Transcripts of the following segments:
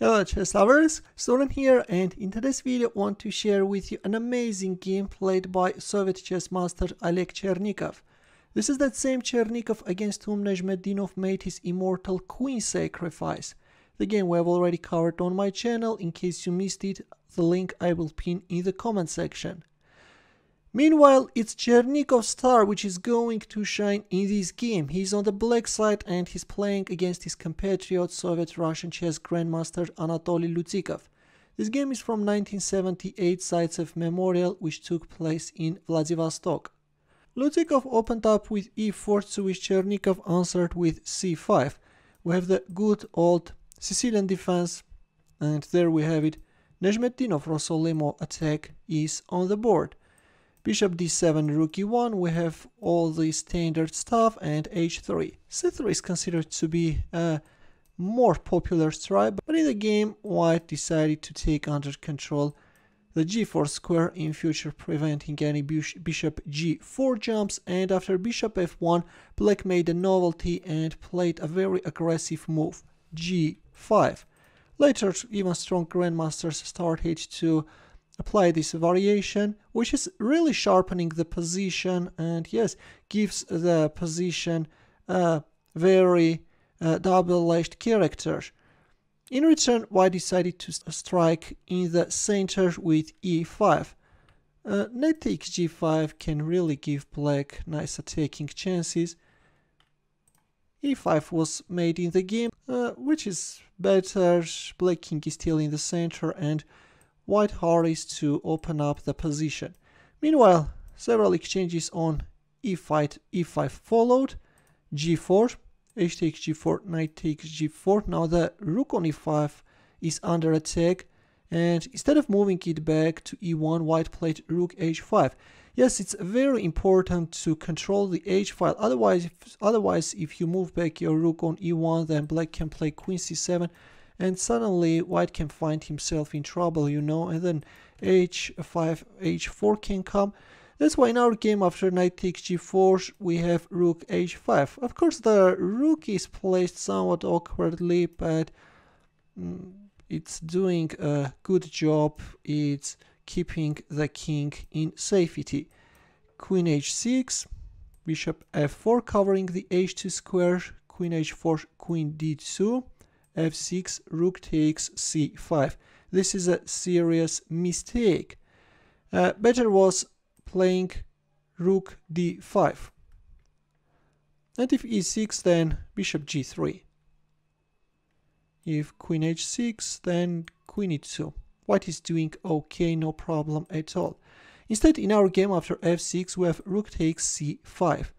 Hello chess lovers, Student here, and in today's video I want to share with you an amazing game played by Soviet chess master Oleg Chernikov. This is that same Chernikov against whom Nezhmetdinov made his immortal queen sacrifice. The game we have already covered on my channel. In case you missed it, the link I will pin in the comment section. Meanwhile, it's Chernikov's star which is going to shine in this game. He's on the black side and he's playing against his compatriot Soviet-Russian chess grandmaster Anatoly Lutikov. This game is from 1978 Zaitsev Memorial, which took place in Vladivostok. Lutikov opened up with e4, to which Chernikov answered with c5. We have the good old Sicilian defense, and there we have it. Nezhmetdinov-Rossolimo attack is on the board. Bishop d7, rook e1, we have all the standard stuff, and h3. c3 is considered to be a more popular strike, but in the game white decided to take under control the g4 square, in future preventing any bishop g4 jumps, and after bishop f1, black made a novelty and played a very aggressive move, g5. Later, even strong grandmasters started to apply this variation, which is really sharpening the position and yes, gives the position a very double-edged character. In return, white decided to strike in the center with e5. Knight takes g5 can really give black nice attacking chances. e5 was made in the game, which is better. Black king is still in the center and white hurries to open up the position. Meanwhile, several exchanges on e5 followed. g4, h takes g4, knight takes g4. Now the rook on e5 is under attack, and instead of moving it back to e1, white played rook h5. Yes, it's very important to control the h file. Otherwise, if you move back your rook on e1, then black can play queen c7. And suddenly white can find himself in trouble, you know, and then h5, h4 can come. That's why in our game, after knight takes g4, we have rook h5. Of course, the rook is placed somewhat awkwardly, but it's doing a good job. It's keeping the king in safety. Queen h6, bishop f4 covering the h2 square, queen h4, queen d2. f6, rook takes c5. This is a serious mistake. Better was playing rook d5. And if e6, then bishop g3. If queen h6, then queen e2. White is doing okay, no problem at all. Instead, in our game, after f6, we have rook takes c5.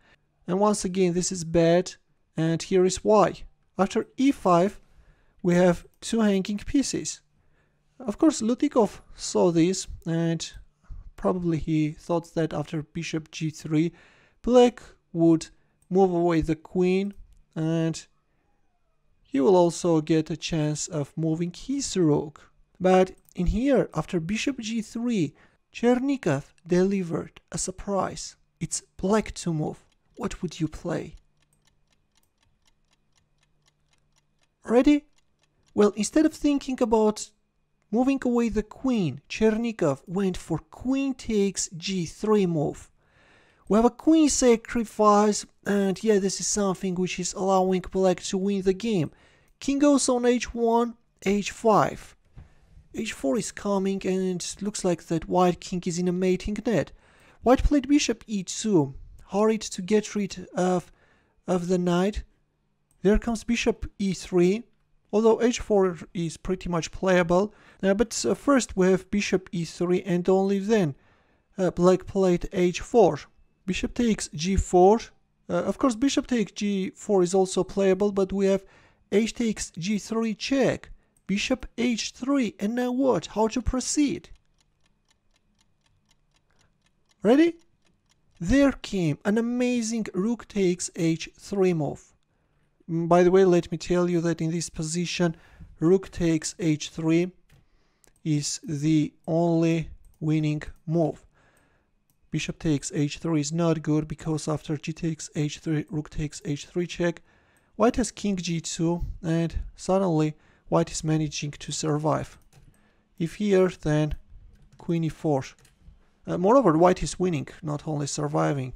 And once again, this is bad, and here is why. After e5, we have two hanging pieces. Of course, Lutikov saw this, and probably he thought that after bishop g3, black would move away the queen, and he will also get a chance of moving his rook. But in here, after bishop g3, Chernikov delivered a surprise. It's black to move. What would you play? Ready? Well, instead of thinking about moving away the queen, Chernikov went for queen takes g3 move. We have a queen sacrifice, and yeah, this is something which is allowing black to win the game. King goes on h1, h5. h4 is coming, and it looks like that white king is in a mating net. White played bishop e2, hurried to get rid of the knight. There comes bishop e3. Although h4 is pretty much playable, but first we have bishop e3, and only then black played h4. Bishop takes g4. Of course, bishop takes g4 is also playable, but we have h takes g3 check, bishop h3, and now what? How to proceed? Ready? There came an amazing rook takes h3 move. By the way, let me tell you that in this position, rook takes h3 is the only winning move. Bishop takes h3 is not good because after g takes h3, rook takes h3 check. White has king g2, and suddenly white is managing to survive. If here, then queen e4. Moreover, white is winning, not only surviving.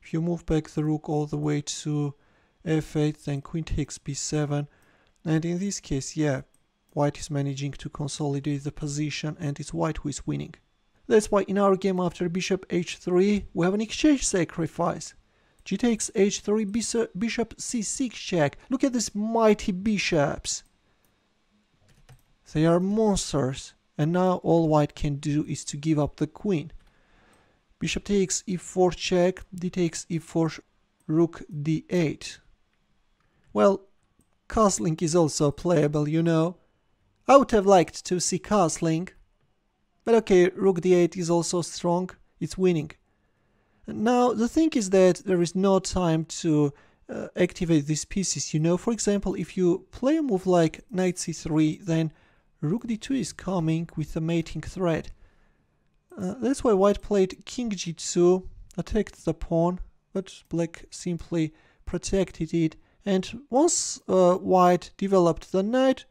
If you move back the rook all the way to f8, then queen takes b7. And in this case, yeah, white is managing to consolidate the position, and it's white who is winning. That's why in our game after bishop h3, we have an exchange sacrifice. G takes h3, bishop c6 check. Look at these mighty bishops. They are monsters. And now all white can do is to give up the queen. Bishop takes e4 check, d takes e4, rook d8. Well, castling is also playable, you know. I would have liked to see castling. But okay, rook d8 is also strong, it's winning. And now the thing is that there is no time to activate these pieces, you know. For example, if you play a move like knight c3, then rook d2 is coming with a mating threat. That's why white played king g2, attacked the pawn, but black simply protected it. And once white developed the knight,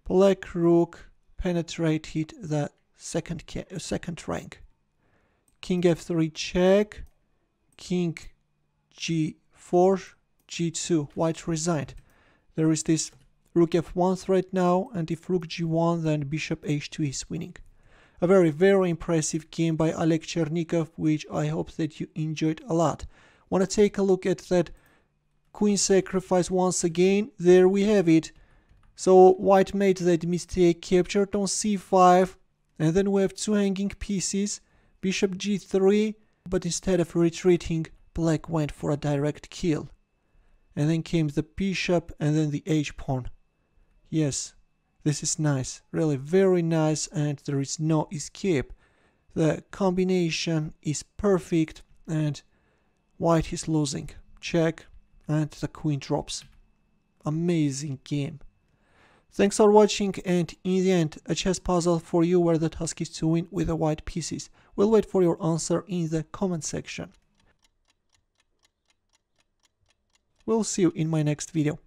black rook penetrated the second rank. King f3 check, king g4, g2, white resigned. There is this rook f1 threat now, and if rook g1, then bishop h2 is winning. A very, very impressive game by Oleg Chernikov, which I hope that you enjoyed a lot. Want to take a look at that queen sacrifice once again? There we have it. So white made that mistake, captured on c5, and then we have two hanging pieces, bishop g3, but instead of retreating, black went for a direct kill. And then came the bishop and then the h-pawn. Yes, this is nice, really very nice, and there is no escape. The combination is perfect and white is losing. Check, and the queen drops. Amazing game. Thanks for watching, and in the end, a chess puzzle for you where the task is to win with the white pieces. We'll wait for your answer in the comment section. We'll see you in my next video.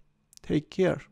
Take care.